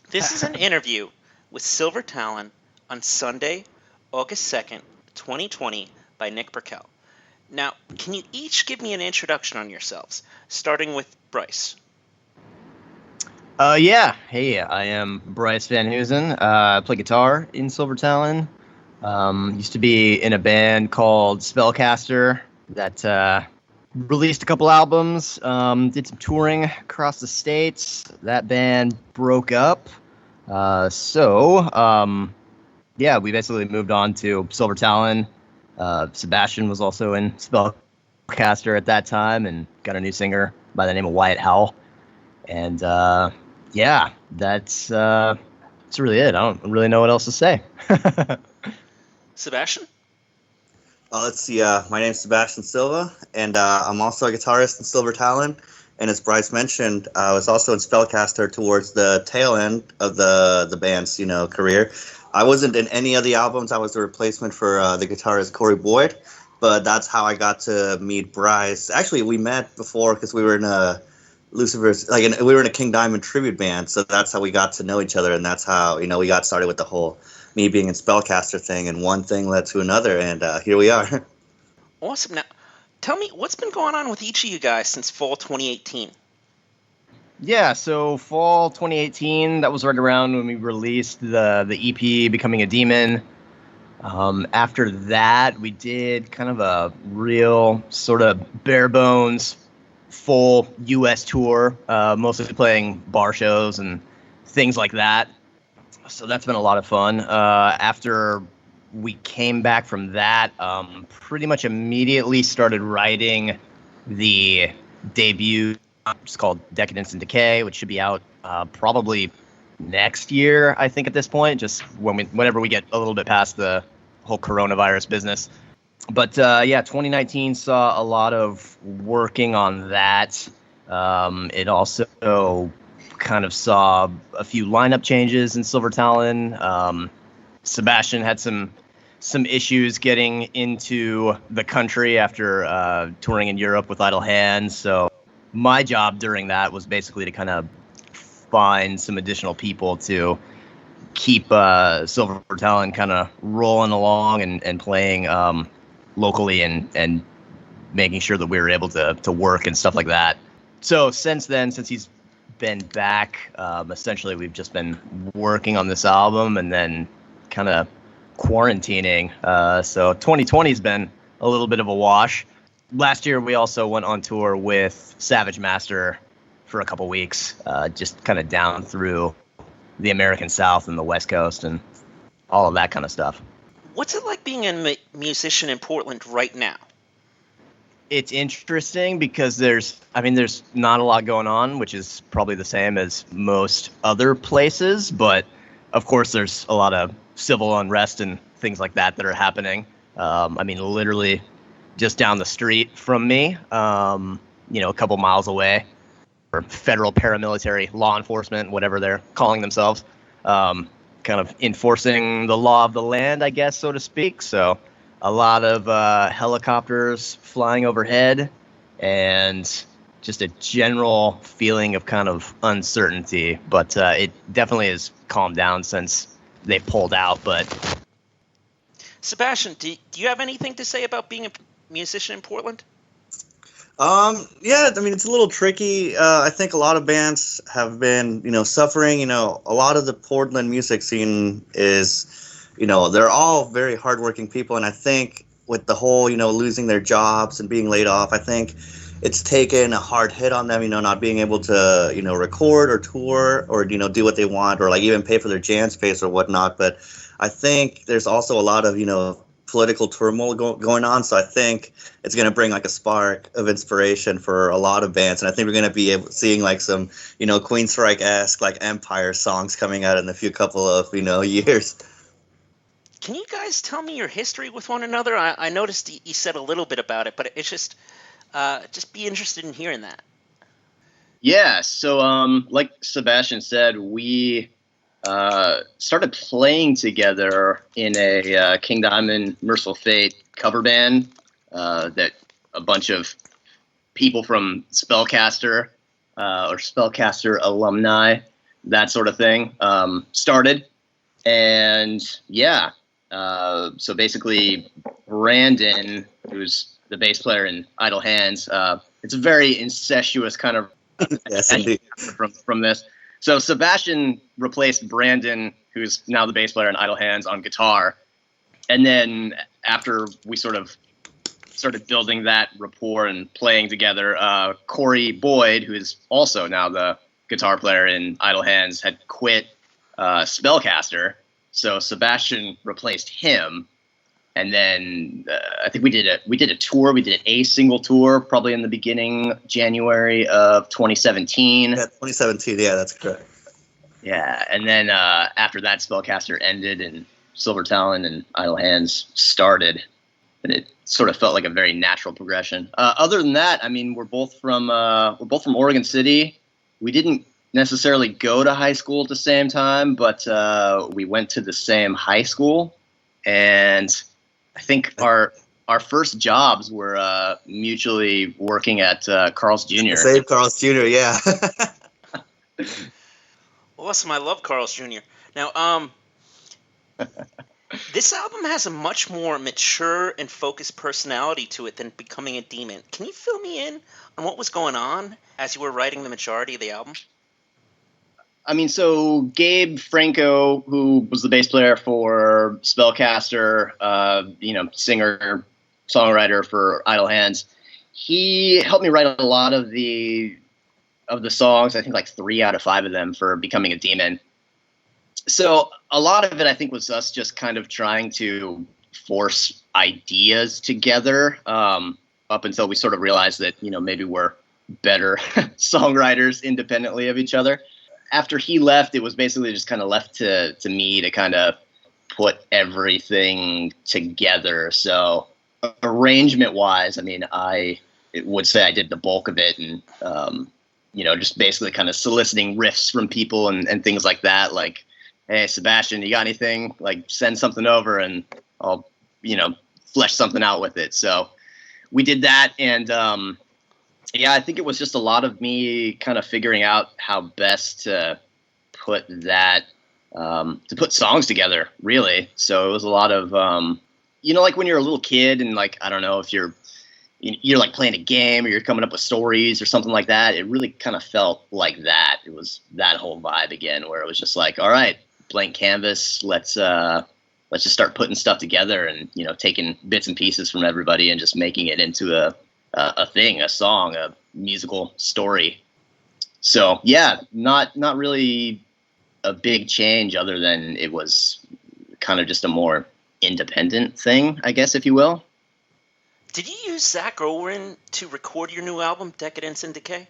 This is an interview with Silver Talon on Sunday, August 2nd, 2020 by Nick Burkell. Now, can you each give me an introduction on yourselves, starting with Bryce? Yeah. Hey, I am Bryce VanHoosen. I play guitar in Silver Talon. Used to be in a band called Spellcaster that released a couple albums. Did some touring across the states. That band broke up. Yeah, we basically moved on to Silver Talon. Sebastian was also in Spellcaster at that time and got a new singer by the name of Wyatt Howell. And yeah, that's really it. I don't really know what else to say. Sebastian? Let's see. My name's Sebastian Silva, and I'm also a guitarist in Silver Talon. And as Bryce mentioned, I was also in Spellcaster towards the tail end of the band's career. I wasn't in any of the albums. I was the replacement for the guitarist Corey Boyd, but that's how I got to meet Bryce. Actually, we met before because we were in a Lucifer's we were in a King Diamond tribute band, so that's how we got to know each other, and that's how we got started with the whole me being in Spellcaster thing, and one thing led to another, and here we are. Awesome. Now, tell me, what's been going on with each of you guys since fall 2018? Yeah, so fall 2018, that was right around when we released the EP, Becoming a Demon. After that, we did kind of a real sort of bare bones full U.S. tour, mostly playing bar shows and things like that. So that's been a lot of fun. After we came back from that, pretty much immediately started writing the debut. It's called Decadence and Decay, which should be out probably next year, I think, at this point, just whenever we get a little bit past the whole coronavirus business. But yeah, 2019 saw a lot of working on that. It also kind of saw a few lineup changes in Silver Talon. Sebastian had some issues getting into the country after touring in Europe with Idle Hands. So my job during that was basically to kind of find some additional people to keep Silver Talon kind of rolling along and playing locally and making sure that we were able to work and stuff like that. So since then, since he's been back, essentially we've just been working on this album and then kind of quarantining. So 2020 has been a little bit of a wash. Last year we also went on tour with Savage Master for a couple weeks, just kind of down through the American South and the West Coast and all of that kind of stuff. What's it like being a musician in Portland right now? It's interesting because there's not a lot going on, which is probably the same as most other places. But of course, there's a lot of civil unrest and things like that are happening. Literally just down the street from me, a couple miles away, or federal paramilitary law enforcement, whatever they're calling themselves, kind of enforcing the law of the land, I guess, so to speak. So a lot of helicopters flying overhead and just a general feeling of kind of uncertainty. But it definitely has calmed down since they pulled out. But Sebastian, do you have anything to say about being a musician in Portland? Yeah, it's a little tricky. I think a lot of bands have been, suffering. A lot of the Portland music scene is, they're all very hardworking people. And I think with the whole, losing their jobs and being laid off, I think it's taken a hard hit on them, not being able to, record or tour or, do what they want or even pay for their jam space or whatnot. But I think there's also a lot of, political turmoil going on, so I think it's going to bring a spark of inspiration for a lot of bands, and I think we're going to be seeing some Queensryche-esque Empire songs coming out in a few couple of years. Can you guys tell me your history with one another? I noticed you said a little bit about it, but it's just be interested in hearing that. Yeah, so like Sebastian said, we started playing together in a King Diamond Merciful Fate cover band that a bunch of people from Spellcaster or Spellcaster alumni that sort of thing started. And yeah, so basically Brandon, who's the bass player in Idle Hands, it's a very incestuous kind of Yes, indeed. from this. So Sebastian replaced Brandon, who's now the bass player in Idle Hands, on guitar. And then after we sort of started building that rapport and playing together, Corey Boyd, who is also now the guitar player in Idle Hands, had quit Spellcaster. So Sebastian replaced him. And then I think we did a tour. We did a single tour, probably in the beginning January of 2017. Yeah, 2017. Yeah, that's correct. Yeah, and then after that, Spellcaster ended, and Silver Talon and Idle Hands started, and it sort of felt like a very natural progression. Other than that, I mean, we're both from Oregon City. We didn't necessarily go to high school at the same time, but we went to the same high school, and I think our first jobs were mutually working at Carl's Jr. Same Carl's Jr. Yeah. Awesome. I love Carl's Jr. Now, this album has a much more mature and focused personality to it than Becoming a Demon. Can you fill me in on what was going on as you were writing the majority of the album? I mean, so Gabe Franco, who was the bass player for Spellcaster, singer, songwriter for Idle Hands, he helped me write a lot of the songs. I think like 3 out of 5 of them for Becoming a Demon. So a lot of it, I think, was us just kind of trying to force ideas together up until we sort of realized that, maybe we're better songwriters independently of each other. After he left, it was basically just kind of left to me to kind of put everything together. So arrangement-wise, I mean, I would say I did the bulk of it, and just basically kind of soliciting riffs from people and things like that. Like, hey, Sebastian, you got anything? Like, send something over, and I'll flesh something out with it. So we did that, and yeah, I think it was just a lot of me kind of figuring out how best to put that, to put songs together, really. So it was a lot of, like when you're a little kid and like, I don't know if you're like playing a game or you're coming up with stories or something like that. It really kind of felt like that. It was that whole vibe again, where it was just like, all right, blank canvas. Let's just start putting stuff together and, taking bits and pieces from everybody and just making it into a thing, a song, a musical story. So yeah, not really a big change, other than it was kind of just a more independent thing, I guess, if you will. Did you use Zach Owen to record your new album, Decadence and Decay?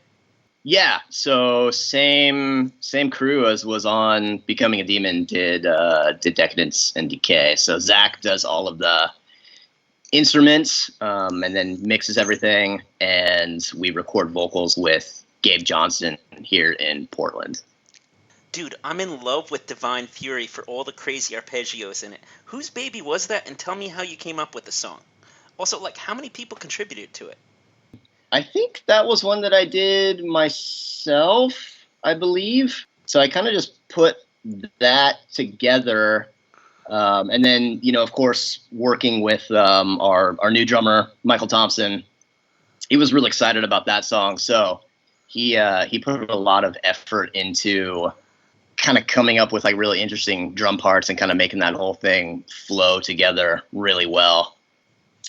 Yeah, so same crew as was on Becoming a Demon did Decadence and Decay. So Zach does all of the instruments and then mixes everything, and we record vocals with Gabe Johnson here in Portland. Dude, I'm in love with Divine Fury for all the crazy arpeggios in it. Whose baby was that, and tell me how you came up with the song. Also, like, how many people contributed to it? I think that was one that I did myself, I believe. So I kind of just put that together. And then, of course, working with our new drummer, Michael Thompson, he was really excited about that song. So he put a lot of effort into kind of coming up with like really interesting drum parts and kind of making that whole thing flow together really well.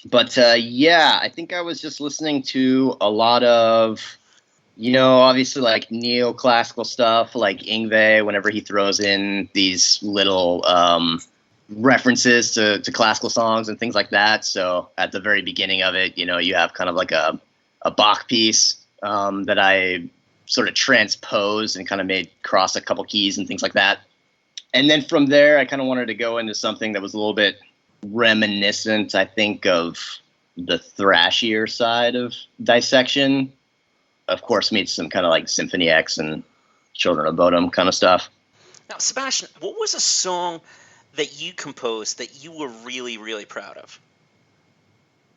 But yeah, I think I was just listening to a lot of, obviously like neoclassical stuff, like Yngwie, whenever he throws in these little references to classical songs and things like that. So at the very beginning of it, you have kind of like a Bach piece that I sort of transposed and kind of made cross a couple keys and things like that. And then from there, I kind of wanted to go into something that was a little bit reminiscent, I think, of the thrashier side of Dissection. Of course, meets some kind of like Symphony X and Children of Bodom kind of stuff. Now, Sebastian, what was a song that you composed that you were really, really proud of?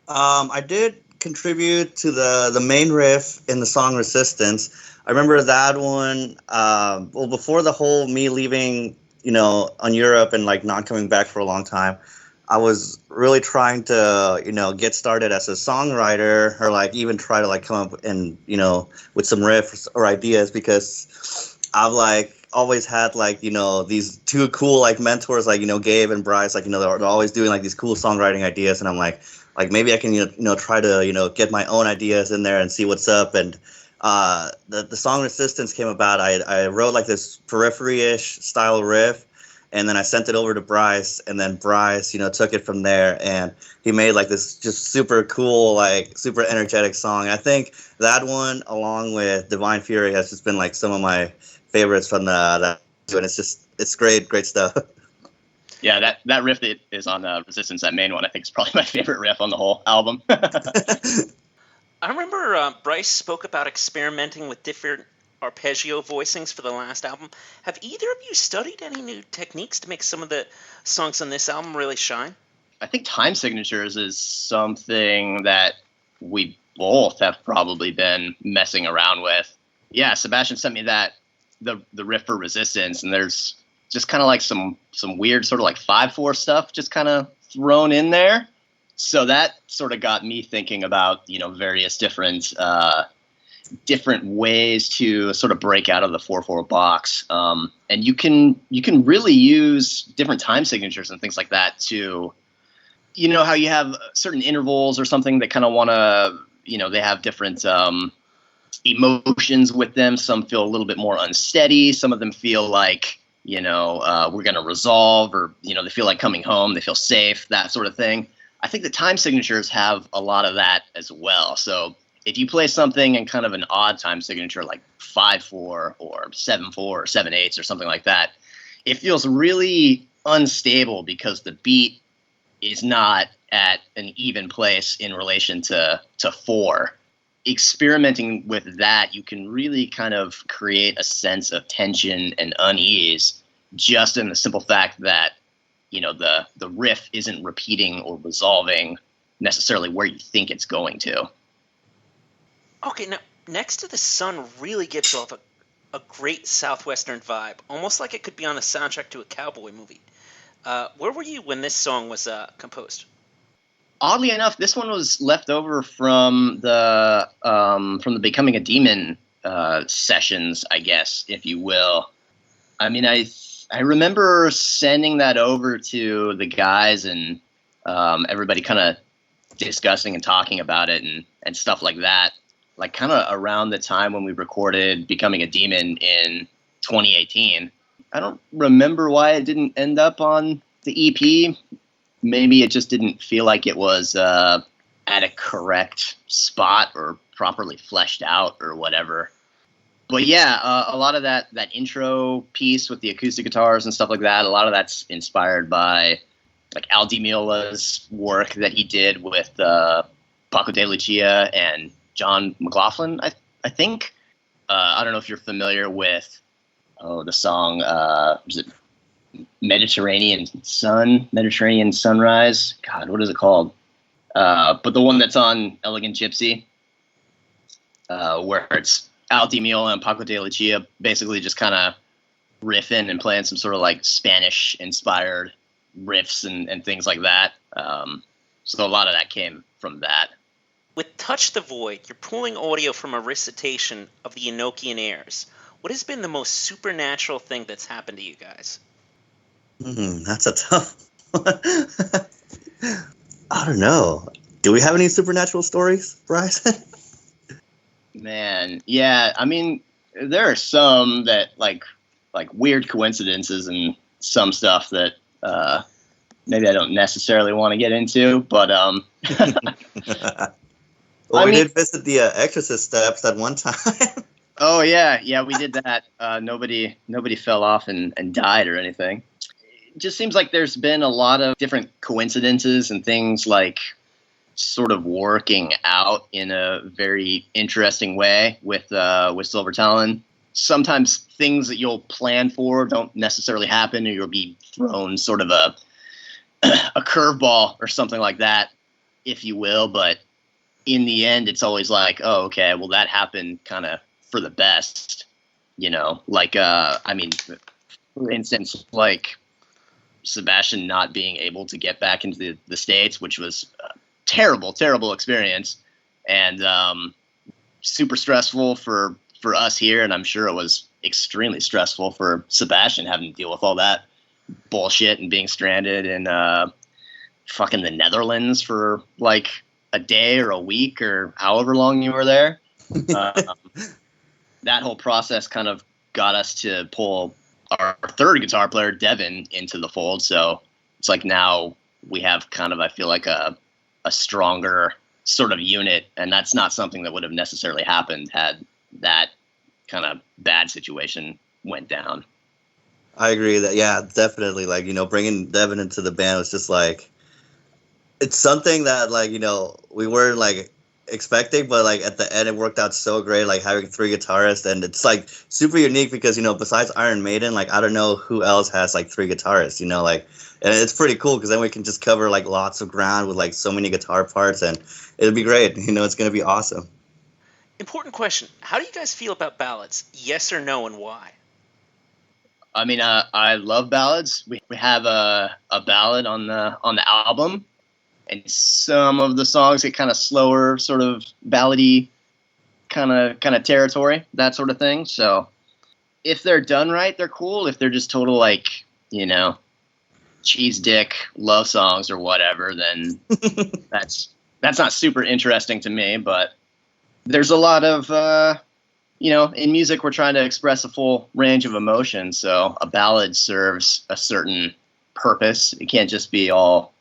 I did contribute to the main riff in the song Resistance. remember that one. Well, before the whole me leaving, on Europe and like not coming back for a long time, I was really trying to, get started as a songwriter, or like even try to like come up and, with some riffs or ideas, because I've like always had like, these two cool like mentors, like, Gabe and Bryce, like, they're always doing like these cool songwriting ideas. And I'm like maybe I can, try to, get my own ideas in there and see what's up. And the song Resistance came about. I wrote like this periphery-ish style riff, and then I sent it over to Bryce, and then Bryce, took it from there, and he made like this just super cool, like super energetic song. I think that one, along with Divine Fury, has just been like some of my favorites from that, and it's great stuff. Yeah, that riff that is on Resistance, that main one, I think is probably my favorite riff on the whole album. I remember Bryce spoke about experimenting with different arpeggio voicings for the last album. Have either of you studied any new techniques to make some of the songs on this album really shine? I think time signatures is something that we both have probably been messing around with. Yeah, Sebastian sent me the riff for Resistance, and there's just kind of like some weird sort of like 5/4 stuff just kind of thrown in there. So that sort of got me thinking about, various different ways to sort of break out of the 4/4 box. And you can really use different time signatures and things like that to, how you have certain intervals or something that kind of want to, they have different emotions with them. Some feel a little bit more unsteady. Some of them feel like, we're going to resolve, or, they feel like coming home. They feel safe, that sort of thing. I think the time signatures have a lot of that as well. So if you play something in kind of an odd time signature, like 5/4 or 7/4 or 7/8 or something like that, it feels really unstable because the beat is not at an even place in relation to 4. Experimenting with that, you can really kind of create a sense of tension and unease just in the simple fact that, the riff isn't repeating or resolving necessarily where you think it's going to. Okay, now, Next to the Sun really gives off a great southwestern vibe, almost like it could be on the soundtrack to a cowboy movie. Where were you when this song was composed? Oddly enough, this one was left over from the Becoming a Demon sessions, I guess, if you will. I mean, I remember sending that over to the guys and everybody kind of discussing and talking about it and stuff like that. Like kind of around the time when we recorded Becoming a Demon in 2018. I don't remember why it didn't end up on the EP. Maybe it just didn't feel like it was at a correct spot or properly fleshed out or whatever. But yeah, a lot of that intro piece with the acoustic guitars and stuff like that, a lot of that's inspired by like Al Di Meola's work that he did with Paco de Lucia and John McLaughlin, I think. I don't know if you're familiar with the song, was it Mediterranean Sunrise? God, what is it called? But the one that's on Elegant Gypsy, where it's Al Di Meola and Paco de Lucia basically just kind of riffing and playing some sort of like Spanish-inspired riffs and things like that. So a lot of that came from that. With Touch the Void, you're pulling audio from a recitation of the Enochian airs. What has been the most supernatural thing that's happened to you guys? That's a tough one. I don't know. Do we have any supernatural stories, Bryce? Man, yeah. I mean, there are some that like weird coincidences and some stuff that maybe I don't necessarily want to get into, but well, we did visit the Exorcist steps at one time. Oh yeah, we did that. Nobody fell off and died or anything. It just seems like there's been a lot of different coincidences and things like sort of working out in a very interesting way with Silver Talon. Sometimes things that you'll plan for don't necessarily happen, or you'll be thrown sort of a curveball or something like that, if you will. But in the end, it's always like, oh, okay, well, that happened kind of for the best. Like I mean, for instance, like Sebastian not being able to get back into the States, which was a terrible experience, and super stressful for us here, and I'm sure it was extremely stressful for Sebastian having to deal with all that bullshit and being stranded in fucking the Netherlands for like a day or a week or however long you were there. That whole process kind of got us to pull our third guitar player, Devin, into the fold. So it's like now we have kind of, I feel like a stronger sort of unit, and that's not something that would have necessarily happened had that kind of bad situation went down. I agree that, yeah, definitely. Like, bringing Devin into the band was just like, it's something that, like, we weren't like expecting, but like at the end it worked out so great, like having three guitarists, and it's like super unique because, besides Iron Maiden, like I don't know who else has like three guitarists, like, and it's pretty cool because then we can just cover like lots of ground with like so many guitar parts, and it'll be great. It's going to be awesome. Important question. How do you guys feel about Ballads? Yes or no, and why? I mean, I love ballads. We have a ballad on the album, and some of the songs get kind of slower, sort of ballady kind of territory, that sort of thing. So if they're done right, they're cool. If they're just total like, cheese dick love songs or whatever, then that's not super interesting to me. But there's a lot of in music we're trying to express a full range of emotion, so a ballad serves a certain purpose. It can't just be all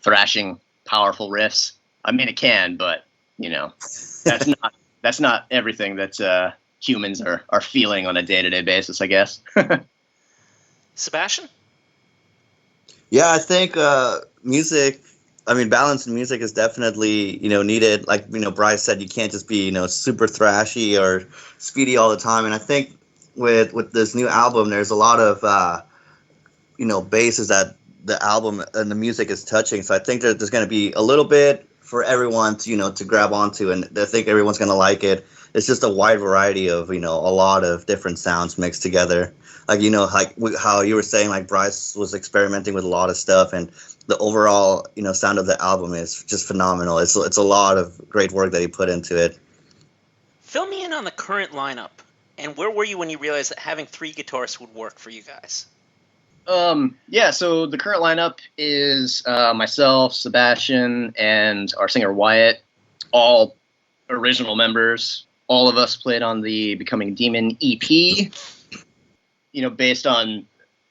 thrashing powerful riffs. I mean, it can, but that's not everything that humans are feeling on a day-to-day basis, I guess. Sebastian? Yeah, I think balance in music is definitely, needed. Like, Bryce said, you can't just be, super thrashy or speedy all the time. And I think with this new album, there's a lot of, bases that the album and the music is touching. So I think that there's going to be a little bit for everyone to, to grab onto, and I think everyone's going to like it. It's just a wide variety of, a lot of different sounds mixed together. Like, how you were saying, like Bryce was experimenting with a lot of stuff, and the overall, sound of the album is just phenomenal. It's a lot of great work that he put into it. Fill me in on the current lineup, and where were you when you realized that having three guitarists would work for you guys? Yeah, so the current lineup is myself, Sebastian, and our singer Wyatt, all original members. All of us played on the Becoming a Demon EP. Based on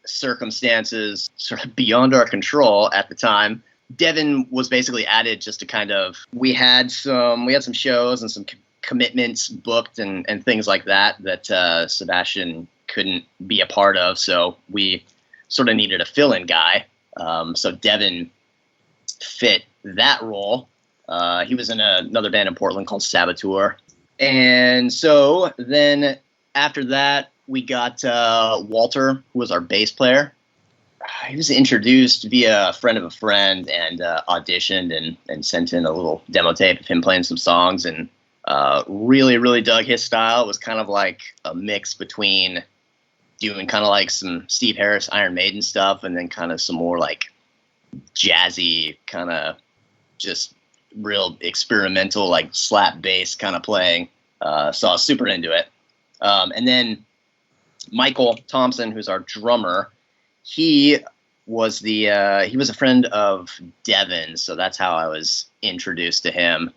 circumstances sort of beyond our control at the time, Devin was basically added just to kind of, we had some shows and some commitments booked and things like that Sebastian couldn't be a part of, so we sort of needed a fill-in guy. So Devin fit that role. He was in another band in Portland called Saboteur. And so then after that, we got Walter, who was our bass player. He was introduced via a friend of a friend and auditioned and sent in a little demo tape of him playing some songs, and really, really dug his style. It was kind of like a mix between doing kind of like some Steve Harris, Iron Maiden stuff, and then kind of some more like jazzy, kind of just real experimental, like slap bass kind of playing. So I was super into it. And then Michael Thompson, who's our drummer, he was a friend of Devin, so that's how I was introduced to him.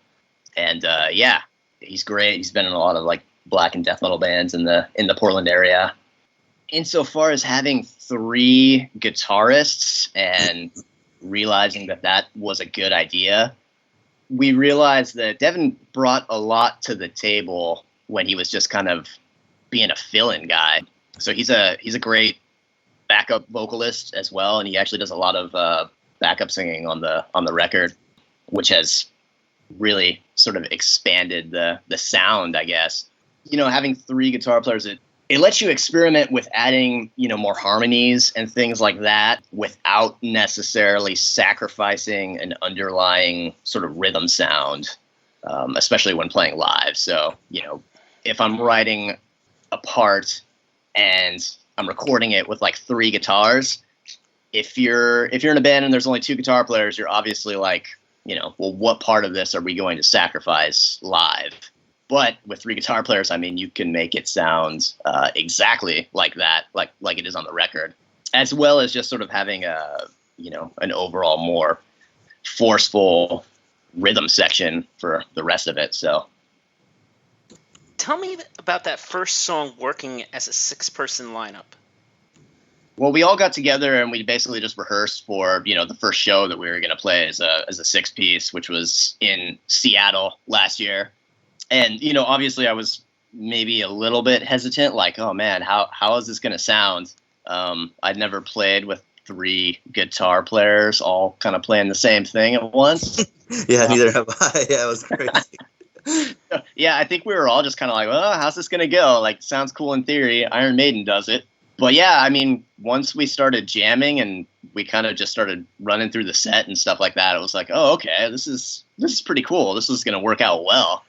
And yeah, he's great. He's been in a lot of like black and death metal bands in the Portland area. Insofar as having three guitarists and realizing that was a good idea, we realized that Devin brought a lot to the table when he was just kind of being a fill-in guy. So he's a great backup vocalist as well, and he actually does a lot of backup singing on the record, which has really sort of expanded the sound, I guess. Having three guitar players, it lets you experiment with adding, more harmonies and things like that without necessarily sacrificing an underlying sort of rhythm sound, especially when playing live. So, if I'm writing a part and I'm recording it with like 3 guitars, if you're in a band and there's only 2 guitar players, you're obviously like, well, what part of this are we going to sacrifice live? But with 3 guitar players, I mean, you can make it sound exactly like that, like it is on the record, as well as just sort of having an overall more forceful rhythm section for the rest of it. So tell me about that first song working as a 6-person lineup. Well, we all got together and we basically just rehearsed for, the first show that we were going to play as a 6-piece, which was in Seattle last year. And, obviously I was maybe a little bit hesitant, like, oh man, how is this going to sound? I'd never played with 3 guitar players all kind of playing the same thing at once. Yeah, neither have I. Yeah, it was crazy. Yeah, I think we were all just kind of like, well, how's this going to go? Like, sounds cool in theory. Iron Maiden does it. But yeah, I mean, once we started jamming and we kind of just started running through the set and stuff like that, it was like, oh, okay, this is pretty cool. This is going to work out well.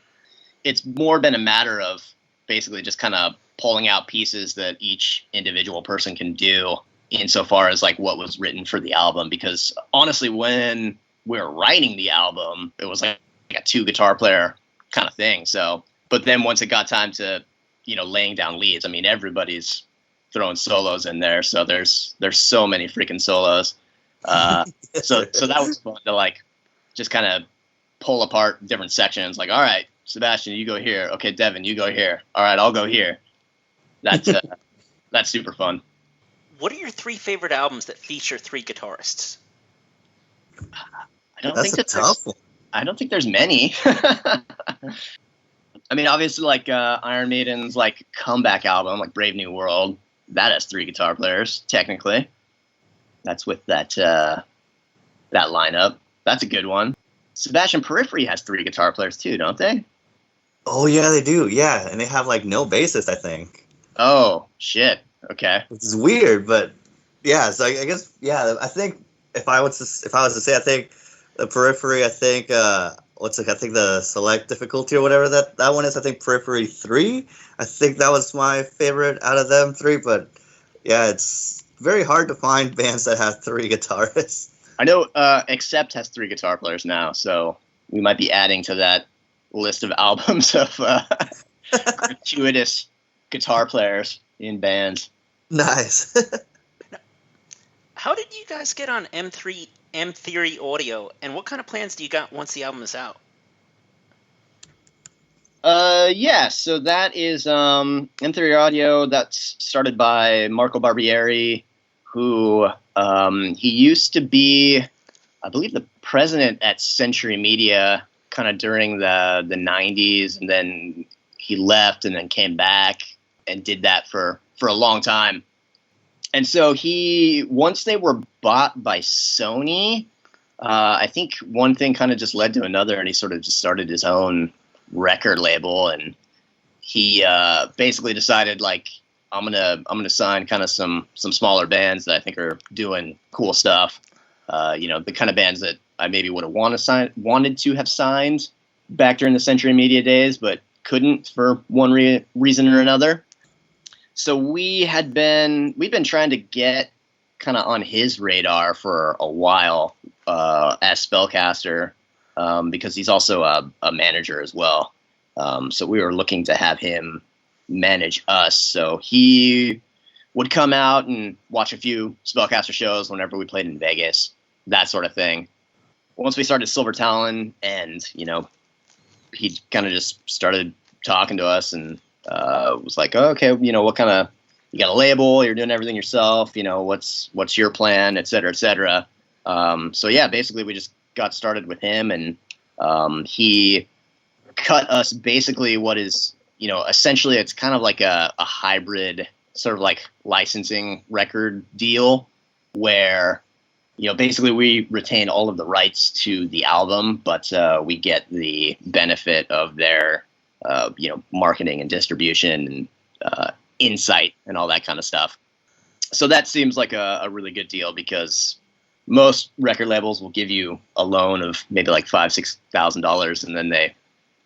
It's more been a matter of basically just kind of pulling out pieces that each individual person can do insofar as like what was written for the album. Because honestly, when we were writing the album, it was like a 2 guitar player kind of thing. So, but then once it got time to, laying down leads, I mean, everybody's throwing solos in there, so there's so many freaking solos. So that was fun to like just kind of pull apart different sections. Like, all right, Sebastian, you go here. Okay, Devin, you go here. All right, I'll go here. That's super fun. What are your 3 favorite albums that feature 3 guitarists? I don't think there's many. I mean, obviously, like Iron Maiden's like comeback album, like Brave New World, that has 3 guitar players technically. That's with that lineup. That's a good one. Sebastian Periphery has 3 guitar players too, don't they? Oh yeah, they do. Yeah, and they have like no bassist, I think. Oh shit. Okay. It's weird, but yeah. So I guess I think if I was to say, I think the Periphery. I think I think the select difficulty or whatever that one is. I think Periphery 3. I think that was my favorite out of them 3. But yeah, it's very hard to find bands that have 3 guitarists. I know Accept has 3 guitar players now, so we might be adding to that list of albums of gratuitous guitar players in bands. Nice. How did you guys get on M3M Theory Audio, and what kind of plans do you got once the album is out? Yeah, so that is M Theory Audio. That's started by Marco Barbieri, who he used to be, I believe, the president at Century Media kind of during the 90s, and then he left and then came back and did that for a long time. And so once they were bought by Sony, I think one thing kind of just led to another, and he sort of just started his own record label, and he basically decided, like, I'm gonna sign kind of some smaller bands that I think are doing cool stuff. The kind of bands that I maybe would have wanted to have signed back during the Century Media days, but couldn't for one reason or another. So we've been trying to get kind of on his radar for a while as Spellcaster, because he's also a manager as well. So we were looking to have him manage us. So he would come out and watch a few Spellcaster shows whenever we played in Vegas, that sort of thing. Once we started Silver Talon, and he kind of just started talking to us and was like, oh, okay, what kind of, you got a label, you're doing everything yourself, what's your plan, et cetera, et cetera. So yeah, basically we just got started with him, and he cut us basically what is, essentially it's kind of like a hybrid sort of like licensing record deal where, basically we retain all of the rights to the album, but we get the benefit of their, marketing and distribution and insight and all that kind of stuff. So that seems like a really good deal, because most record labels will give you a loan of maybe like $5,000-$6,000, and then they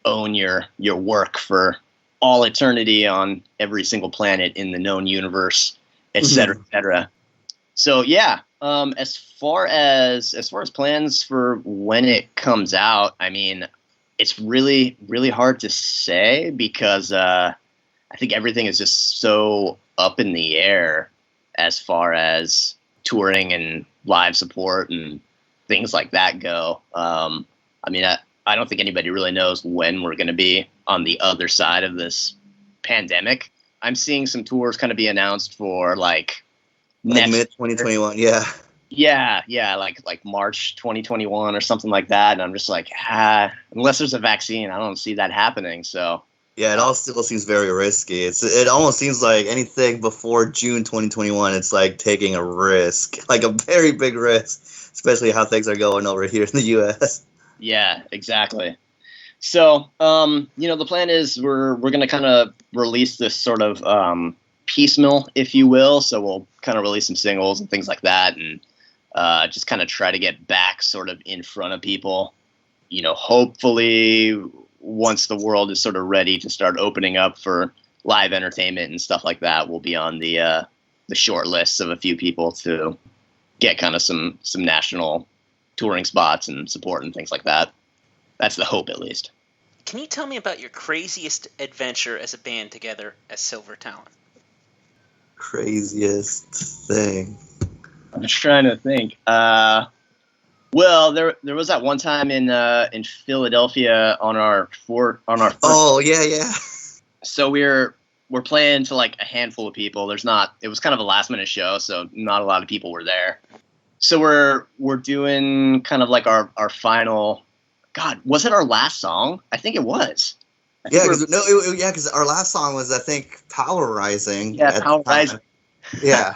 own your work for all eternity on every single planet in the known universe, et cetera, et cetera. So yeah, as far as plans for when it comes out, I mean, it's really, really hard to say because I think everything is just so up in the air as far as touring and live support and things like that go. I mean, I don't think anybody really knows when we're going to be on the other side of this pandemic. I'm seeing some tours kind of be announced for like mid 2021. Yeah. Yeah, like March 2021 or something like that. And I'm just like, unless there's a vaccine, I don't see that happening. So yeah, it all still seems very risky. It almost seems like anything before June 2021, it's like taking a risk, like a very big risk, especially how things are going over here in the U.S. Yeah, exactly. So, the plan is we're going to kind of release this sort of piecemeal, if you will. So we'll kind of release some singles and things like that, and just kind of try to get back sort of in front of people. Hopefully once the world is sort of ready to start opening up for live entertainment and stuff like that, we'll be on the short lists of a few people to get kind of some national touring spots and support and things like that. That's the hope, at least. Can you tell me about your craziest adventure as a band together as Silver Talon? Craziest thing. I'm trying to think. Well, there was that one time in Philadelphia on our first. Oh yeah. So we're playing to like a handful of people. It was kind of a last minute show, so not a lot of people were there. So we're doing kind of like our final. God, was it our last song? I think it was. Because our last song was, I think, Power Rising. Yeah, Power Rising. Yeah.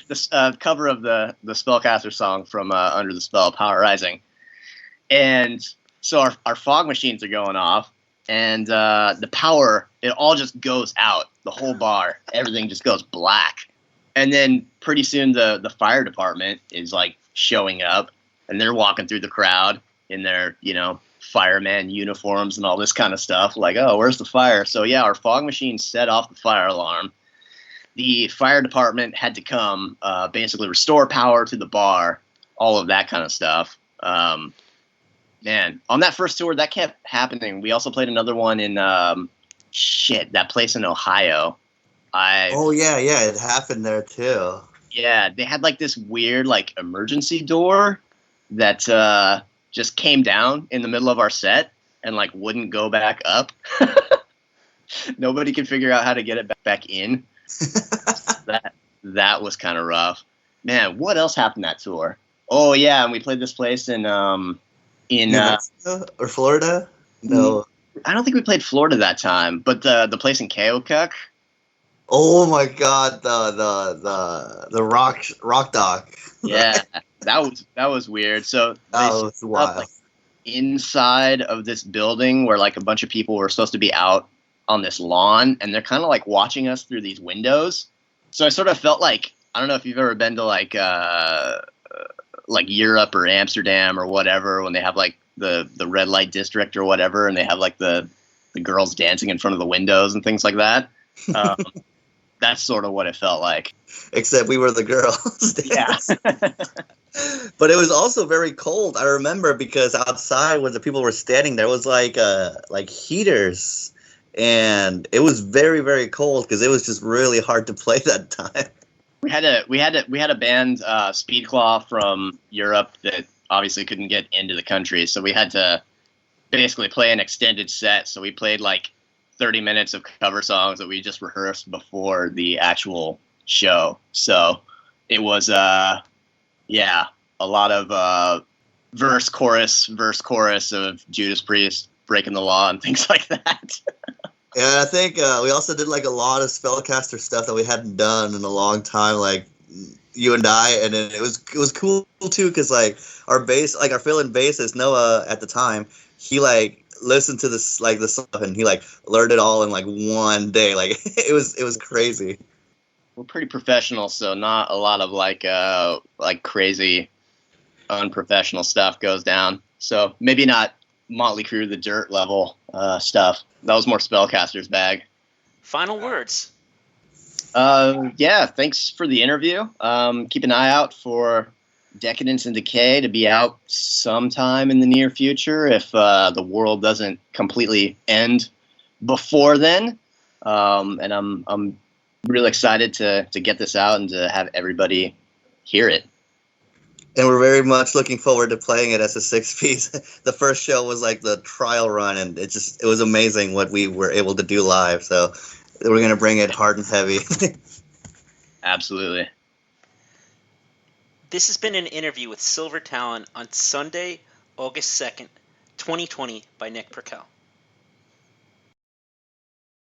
This cover of the Spellcaster song from Under the Spell, Power Rising. And so our fog machines are going off, and the power, it all just goes out, the whole bar. Everything just goes black. And then pretty soon the fire department is like showing up, and they're walking through the crowd in their, fireman uniforms and all this kind of stuff. Like, oh, where's the fire? So yeah, our fog machine set off the fire alarm. The fire department had to come, basically restore power to the bar, all of that kind of stuff. Man, on that first tour, that kept happening. We also played another one in, that place in Ohio. Oh, yeah, it happened there, too. Yeah, they had, like, this weird, like, emergency door that just came down in the middle of our set and, like, wouldn't go back up. Nobody could figure out how to get it back in. That was kind of rough. Man, what else happened that tour? Oh, yeah, and we played this place in New Mexico or Florida? No. I don't think we played Florida that time, but the place in Keokuk. Oh my God, the rock dock. Yeah, that was weird. So that was wild. Like, inside of this building where like a bunch of people were supposed to be out on this lawn, and they're kind of like watching us through these windows. So I sort of felt like, I don't know if you've ever been to like Europe or Amsterdam or whatever, when they have like the red light district or whatever, and they have like the girls dancing in front of the windows and things like that. That's sort of what it felt like. Except we were the girls. Yeah. But it was also very cold. I remember because outside where the people were standing, there was like heaters, and it was very, very cold because it was just really hard to play that time. We had a band, Speedclaw from Europe, that obviously couldn't get into the country, so we had to basically play an extended set. So we played like 30 minutes of cover songs that we just rehearsed before the actual show. So it was a lot of verse chorus of Judas Priest breaking the law and things like that. Yeah, I think we also did like a lot of Spellcaster stuff that we hadn't done in a long time, like you and I, and then it was cool too because like our fill-in bassist Noah at the time, he like listened to this like the stuff and he like learned it all in like one day. Like it was crazy. We're pretty professional, so not a lot of like crazy unprofessional stuff goes down. So maybe not Motley Crue the Dirt level stuff. That was more Spellcaster's bag. Final words. Yeah, thanks for the interview. Keep an eye out for Decadence and Decay to be out sometime in the near future if the world doesn't completely end before then. And I'm real excited to get this out and to have everybody hear it. And we're very much looking forward to playing it as a 6-piece. The first show was like the trial run, and it was amazing what we were able to do live. So we're going to bring it hard and heavy. Absolutely. This has been an interview with Silver Talon on Sunday, August 2nd, 2020 by Nick Perkel.